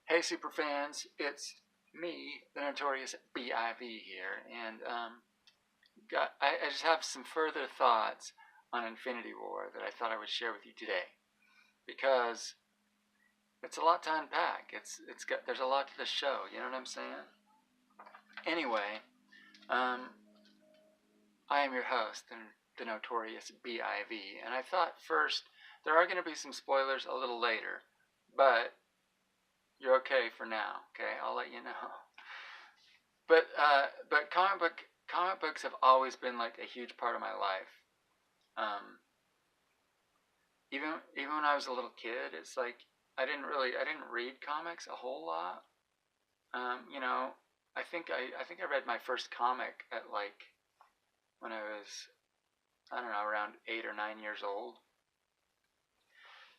Hey superfans, it's me, the Notorious B.I.V. here, and I just have some further thoughts on Infinity War that I thought I would share with you today, because it's a lot to unpack. There's a lot to the show. You know what I'm saying? Anyway, um, I am your host, the Notorious B.I.V., and I thought first there are going to be some spoilers a little later, but you're okay for now. Okay, I'll let you know. But comic books have always been like a huge part of my life. Um, even when I was a little kid, it's like I didn't read comics a whole lot. You know, I think I read my first comic at like when I was, I don't know, around 8 or 9 years old.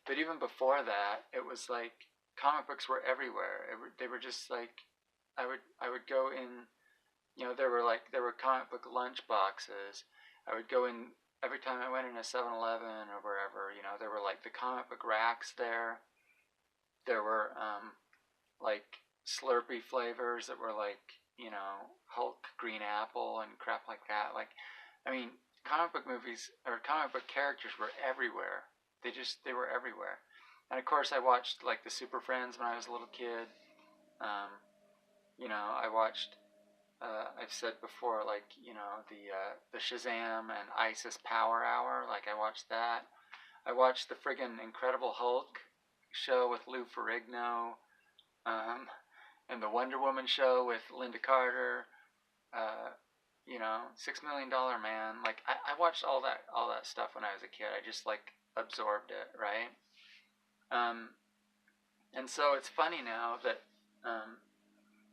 But even before that, it was like comic books were everywhere. They were just like I would go in. You know, there were comic book lunch boxes. I would go in every time I went in a 7-Eleven or wherever. You know, there were like the comic book racks there. There were like Slurpee flavors that were like, you know, Hulk green apple and crap like that. Like, I mean, comic book movies or comic book characters were everywhere. They were everywhere. And of course, I watched like the Super Friends when I was a little kid. Um, you know, I watched I've said before, like, you know, the Shazam and ISIS Power Hour. Like, I watched that. I watched the friggin' Incredible Hulk show with Lou Ferrigno, um, and the Wonder Woman show with Linda Carter. Uh, you know, $6 Million Man. Like, I watched all that stuff when I was a kid. I just like absorbed it, right? Um, and so it's funny now that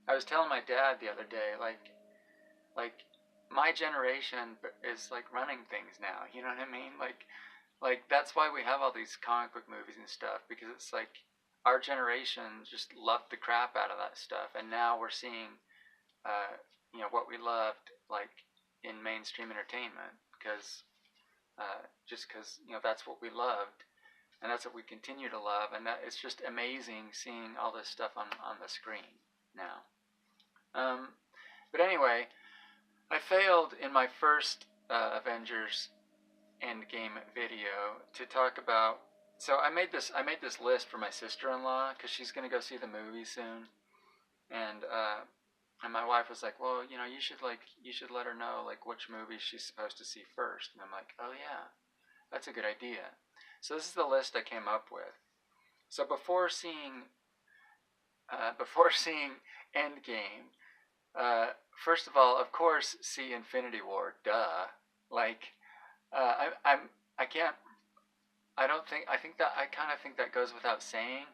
I was telling my dad the other day, like my generation is like running things now. You know what I mean? Like that's why we have all these comic book movies and stuff, because it's like our generation just loved the crap out of that stuff, and now we're seeing, you know, what we loved like in mainstream entertainment, because just because, you know, that's what we loved, and that's what we continue to love, and that it's just amazing seeing all this stuff on the screen now. Um, but anyway, I failed in my first Avengers Endgame video to talk about. So I made this list for my sister-in-law because she's gonna go see the movie soon, and my wife was like, well, you know, you should let her know like which movie she's supposed to see first. And I'm like, oh yeah, that's a good idea. So this is the list I came up with. So before seeing Endgame, first of all, of course, see Infinity War. Duh. Like, I can't. I don't think. I think that I kind of think that goes without saying.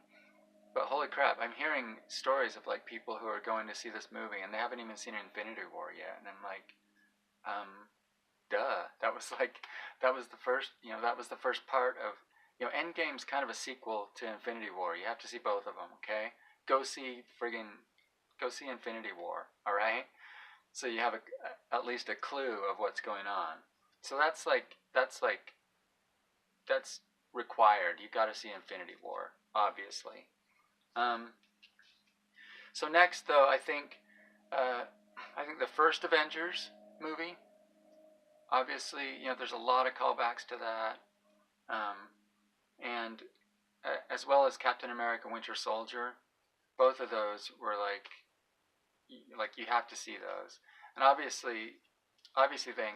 But holy crap, I'm hearing stories of like people who are going to see this movie and they haven't even seen Infinity War yet, and I'm like, duh. That was the first. You know, that was the first part of. You know, Endgame's kind of a sequel to Infinity War. You have to see both of them. Okay, go see Infinity War. All right. So you have at least a clue of what's going on. So that's required. You got to see Infinity War, obviously. Um, so next, though, I think the first Avengers movie. Obviously, you know, there's a lot of callbacks to that, and as well as Captain America: Winter Soldier. Both of those were like you have to see those, and obviously they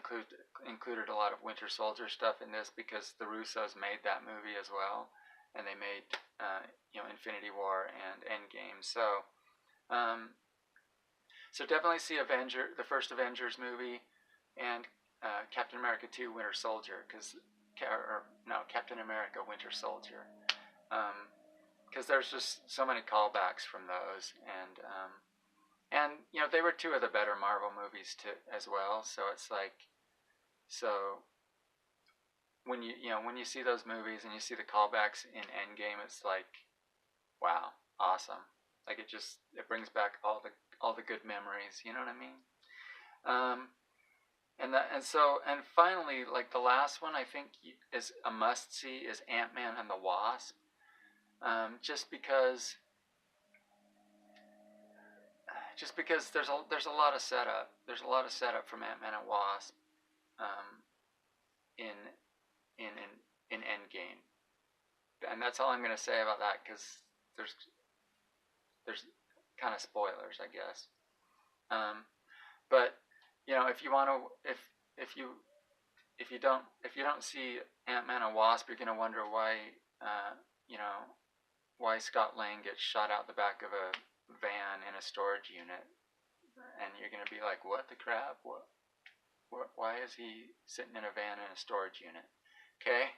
included a lot of Winter Soldier stuff in this because the Russos made that movie as well, and they made you know, Infinity War and Endgame. So definitely see the first Avengers movie, and Captain America 2: Winter Soldier, Captain America: Winter Soldier, because there's just so many callbacks from those, and you know, they were two of the better Marvel movies too as well. So it's like, so when you see those movies and you see the callbacks in Endgame, it's like, wow, awesome. Like it brings back all the good memories. You know what I mean? And finally, like the last one I think is a must see is Ant-Man and the Wasp. Just because just because there's a lot of setup. There's a lot of setup from Ant-Man and Wasp in in in in Endgame, and that's all I'm gonna say about that because there's kind of spoilers, I guess. But if you want to, if you if you don't see Ant-Man and Wasp, you're gonna wonder why you know why Scott Lang gets shot out the back of a van in a storage unit, and you're gonna be like, what the crap? Why is he sitting in a van in a storage unit? Okay,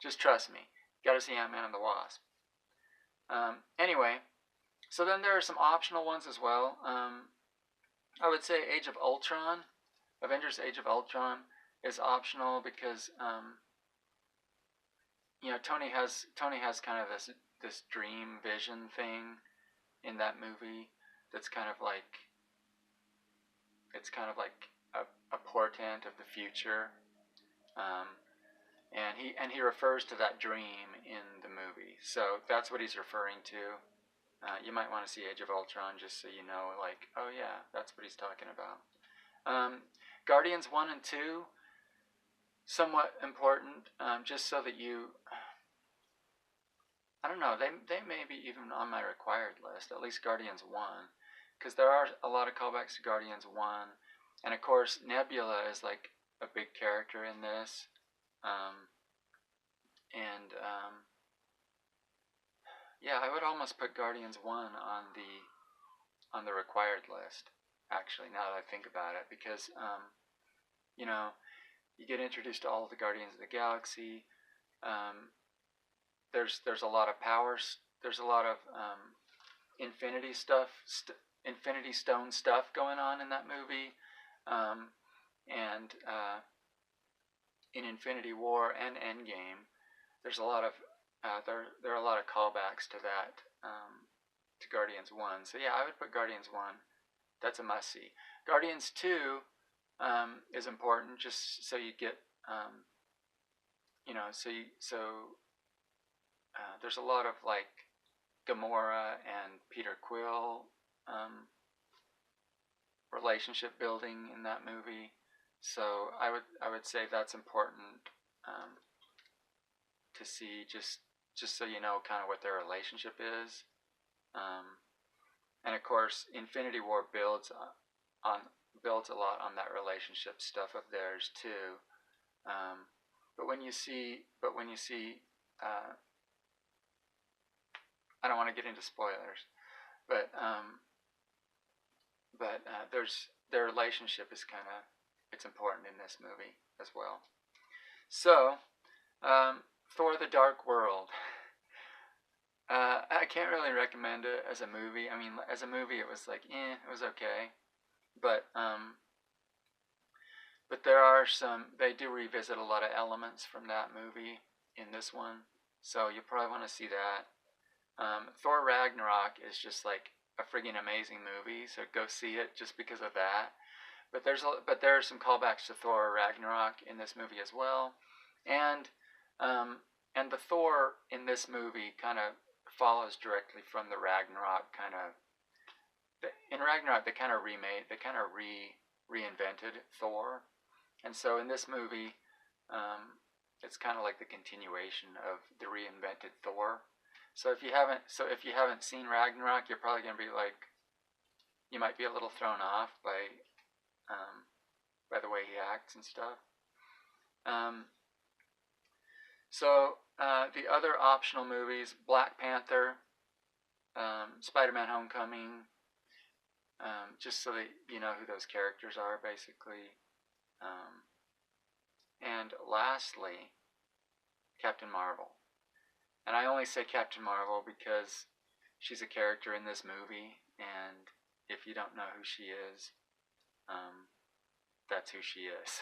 just trust me. Got to see Ant-Man and the Wasp. Anyway, so then there are some optional ones as well. I would say Age of Ultron, Avengers Age of Ultron is optional because Tony has kind of this dream vision thing in that movie that's kind of like a portent of the future, and he refers to that dream in the movie, so that's what he's referring to. You might want to see Age of Ultron just so you know, like, oh yeah, that's what he's talking about. Guardians 1 and 2, somewhat important, just so that you, I don't know, they may be even on my required list, at least Guardians 1, because there are a lot of callbacks to Guardians 1, and of course Nebula is like a big character in this, yeah, I would almost put Guardians 1 on the required list, actually, now that I think about it, because you get introduced to all of the Guardians of the Galaxy. There's a lot of powers. There's a lot of Infinity Infinity Stone stuff going on in that movie, and in Infinity War and Endgame, there's a lot of there are a lot of callbacks to that, to Guardians 1. So yeah, I would put Guardians 1. That's a must see. Guardians 2 is important, just so you get there's a lot of like Gamora and Peter Quill relationship building in that movie. So I would say that's important to see, just so you know kind of what their relationship is. And of course, Infinity War builds a lot on that relationship stuff of theirs too. But when you see, I don't want to get into spoilers, but their relationship is it's important in this movie as well. So, Thor: The Dark World. I can't really recommend it as a movie. I mean, as a movie, it was like, it was okay. But there are they do revisit a lot of elements from that movie in this one. So you probably want to see that. Thor Ragnarok is just like a friggin' amazing movie, so go see it just because of that. But there are some callbacks to Thor Ragnarok in this movie as well, and the Thor in this movie kind of follows directly from the Ragnarok kind of. In Ragnarok, they kind of reinvented Thor, and so in this movie, it's kind of like the continuation of the reinvented Thor. So if you haven't seen Ragnarok, you're probably gonna be like, you might be a little thrown off by the way he acts and stuff. The other optional movies: Black Panther, Spider-Man: Homecoming, just so that you know who those characters are, basically. And lastly, Captain Marvel. And I only say Captain Marvel because she's a character in this movie, and if you don't know who she is, that's who she is.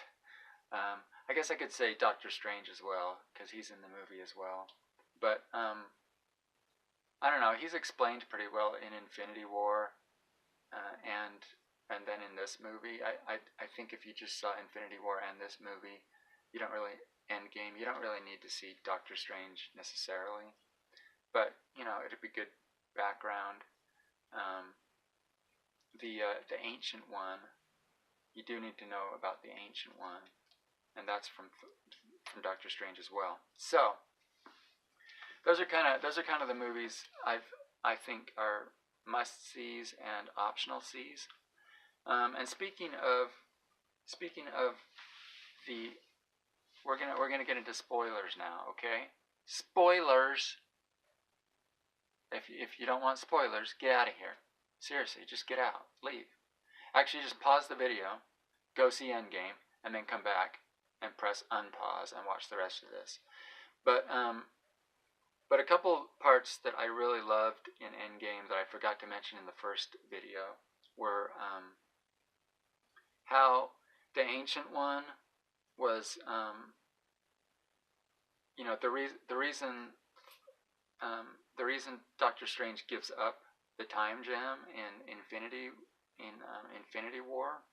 I guess I could say Doctor Strange as well, because he's in the movie as well. But I don't know, he's explained pretty well in Infinity War, and then in this movie. I think if you just saw Infinity War and this movie, Endgame, you don't really need to see Doctor Strange necessarily. But, it'd be good background. the Ancient One. You do need to know about the Ancient One, and that's from Doctor Strange as well. So those are kind of the movies I think are must sees and optional sees. And speaking of the we're gonna get into spoilers now, okay? Spoilers. If you don't want spoilers, get out of here. Seriously, just get out, leave. Actually, just pause the video, go see Endgame, and then come back and press unpause and watch the rest of this. But a couple parts that I really loved in Endgame that I forgot to mention in the first video were how the Ancient One was, the reason Doctor Strange gives up the time gem in Infinity War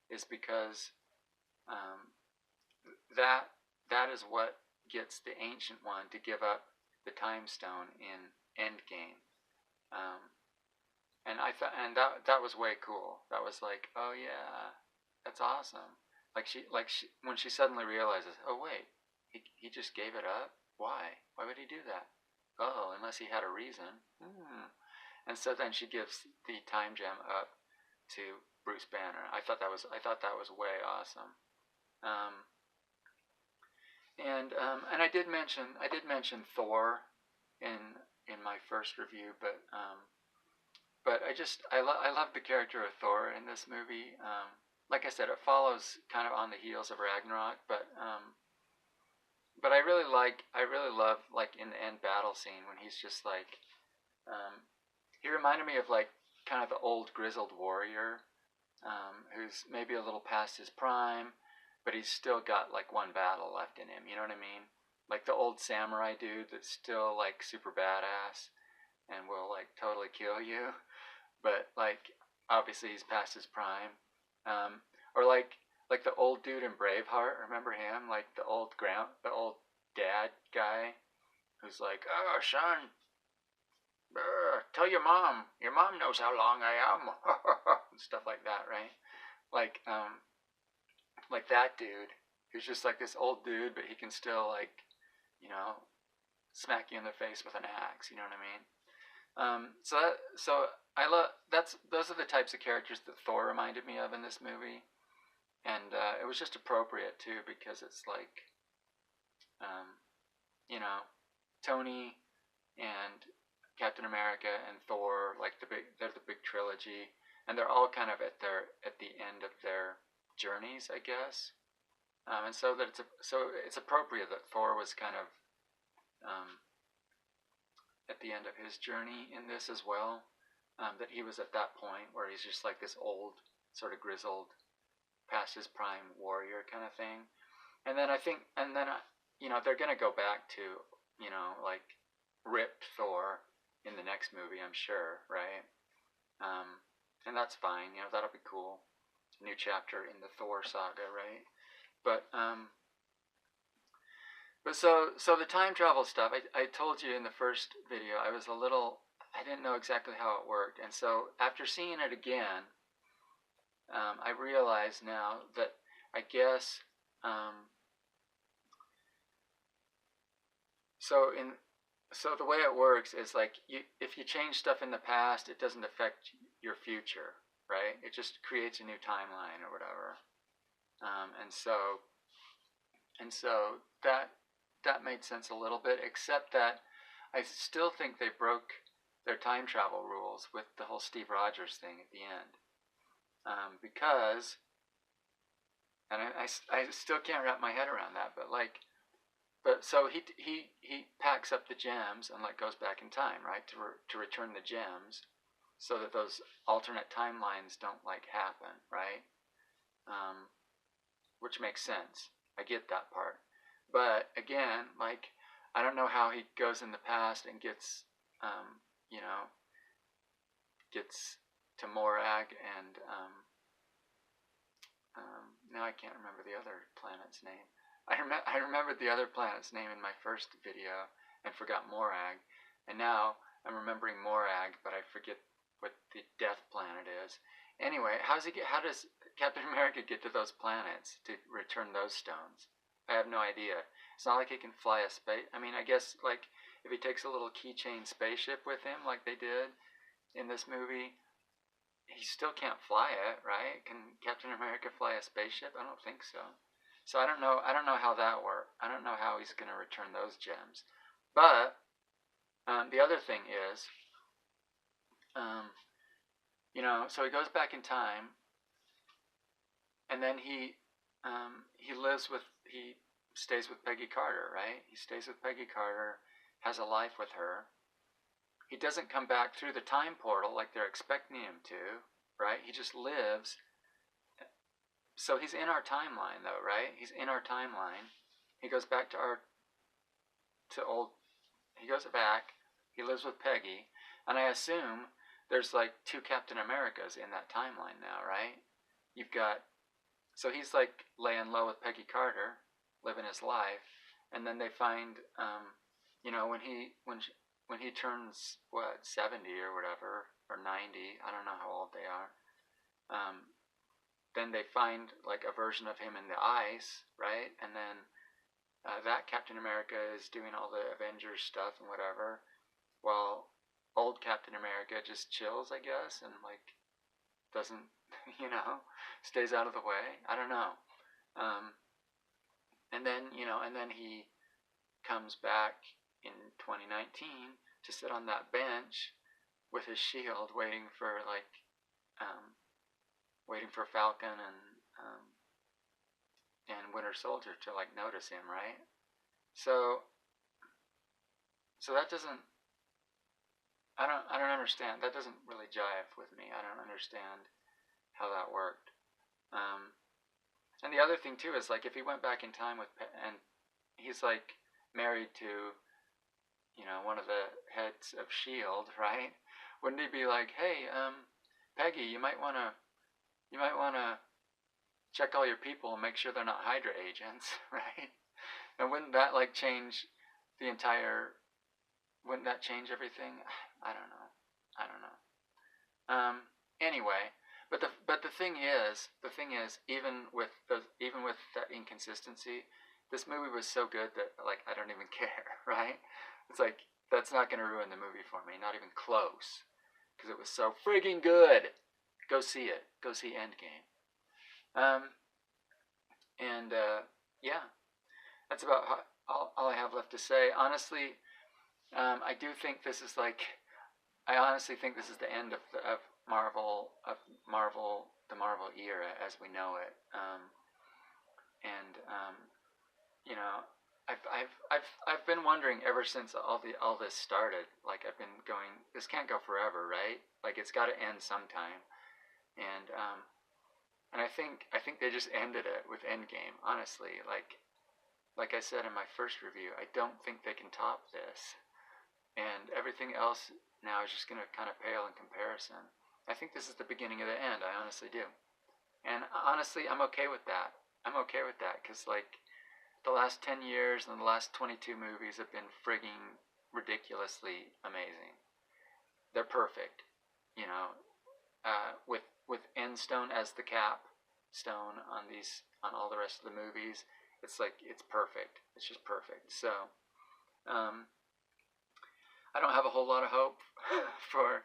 is because that is what gets the Ancient One to give up the Time Stone in Endgame. And I thought, and that was way cool. That was like, oh yeah, that's awesome. When she suddenly realizes, oh wait, he just gave it up. Why? Why would he do that? Oh, unless he had a reason. And so then she gives the time gem up to Bruce Banner. I thought that was way awesome. And I did mention Thor in my first review, but I love the character of Thor in this movie. Like I said, it follows kind of on the heels of Ragnarok, but I really love like in the end battle scene when he's just like, he reminded me of like kind of the old grizzled warrior, who's maybe a little past his prime, but he's still got like one battle left in him. You know what I mean? Like the old samurai dude that's still like super badass and will like totally kill you, but like obviously he's past his prime. Or like the old dude in Braveheart. Remember him? Like the old dad guy who's like, oh son, tell your mom knows how long I am, and stuff like that, right? Like that dude who's just like this old dude, but he can still like, smack you in the face with an axe. You know what I mean? Those are the types of characters that Thor reminded me of in this movie, and it was just appropriate too because it's like, Tony and Captain America and Thor, like they're the big trilogy, and they're all kind of at the end of their journeys, I guess, and so it's appropriate that Thor was kind of at the end of his journey in this as well, that he was at that point where he's just like this old, sort of grizzled, past his prime warrior kind of thing. And then they're gonna go back to, like ripped Thor in the next movie, I'm sure, right? And that's fine, that'll be cool. New chapter in the Thor saga, right? But so the time travel stuff, I told you in the first video, I didn't know exactly how it worked. And so after seeing it again, I realize now that I guess, so the way it works is like, if you change stuff in the past, it doesn't affect your future, right? It just creates a new timeline or whatever. And so that made sense a little bit, except that I still think they broke their time travel rules with the whole Steve Rogers thing at the end. Because, and I still can't wrap my head around that, but so he packs up the gems and like goes back in time, right, to return the gems, so that those alternate timelines don't like happen, right? Which makes sense. I get that part. But again, like, I don't know how he goes in the past and gets to Morag and now I can't remember the other planet's name. I remembered the other planet's name in my first video and forgot Morag, and now I'm remembering Morag, but I forget what the death planet is. Anyway, how does Captain America get to those planets to return those stones? I have no idea. It's not like he can fly a space. I mean, I guess like if he takes a little keychain spaceship with him, like they did in this movie, he still can't fly it, right? Can Captain America fly a spaceship? I don't think so. So I don't know. I don't know how that works. I don't know how he's going to return those gems. But the other thing is, so he goes back in time, and then he stays with Peggy Carter, right? He stays with Peggy Carter, has a life with her. He doesn't come back through the time portal like they're expecting him to, right? He just lives. So he's in our timeline, though, right? He's in our timeline. He goes back he goes back, he lives with Peggy, and I assume there's like 2 Captain Americas in that timeline now, right? So he's like laying low with Peggy Carter, living his life, and then they find, when he turns, 70 or whatever, or 90, I don't know how old they are, then they find like a version of him in the ice, right? And then that Captain America is doing all the Avengers stuff and whatever, while old Captain America just chills, I guess, and like doesn't, stays out of the way. I don't know. And then he comes back in 2019 to sit on that bench with his shield, waiting for Falcon and Winter Soldier to like notice him, right? So that doesn't. I don't understand. That doesn't really jive with me. I don't understand how that worked. And the other thing too is like if he went back in time and he's like married to, one of the heads of S.H.I.E.L.D., right? Wouldn't he be like, hey, Peggy, you might wanna check all your people and make sure they're not Hydra agents, right? And wouldn't that like change the entire? Wouldn't that change everything? I don't know. Anyway, but the thing is, even with that inconsistency, this movie was so good that like I don't even care, right? It's like that's not gonna ruin the movie for me, not even close, because it was so friggin' good. Go see it. Go see Endgame. Yeah, that's about all I have left to say. Honestly, I do think this is like. I honestly think this is the end of Marvel, the Marvel era as we know it. I've been wondering ever since all this started. Like I've been going, this can't go forever, right? Like it's got to end sometime. And I think they just ended it with Endgame. Honestly, like I said in my first review, I don't think they can top this. And everything else now is just going to kind of pale in comparison. I think this is the beginning of the end. I honestly do. And honestly, I'm okay with that. Because like the last 10 years and the last 22 movies have been frigging ridiculously amazing. They're perfect. With Endstone as the cap stone on all the rest of the movies, it's perfect. It's just perfect. So, I don't have a whole lot of hope for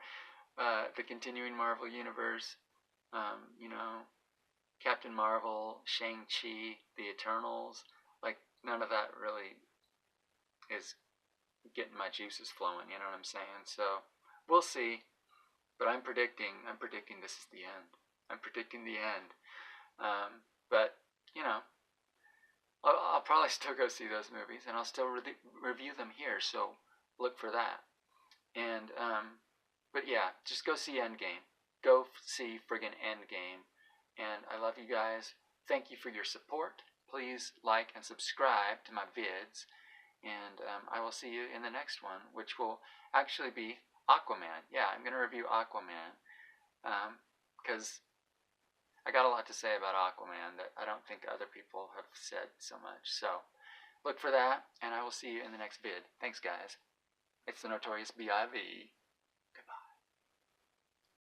the continuing Marvel universe. Captain Marvel, Shang-Chi, the Eternals, like none of that really is getting my juices flowing, you know what I'm saying? So we'll see. But I'm predicting this is the end. I'm predicting the end. But I'll probably still go see those movies, and I'll still review them here. So look for that. And but yeah, just go see Endgame. Go see friggin' Endgame. And I love you guys. Thank you for your support. Please like and subscribe to my vids. And I will see you in the next one, which will actually be Aquaman. Yeah, I'm going to review Aquaman. Because I got a lot to say about Aquaman that I don't think other people have said so much. So look for that, and I will see you in the next vid. Thanks, guys. It's the Notorious B.I.V.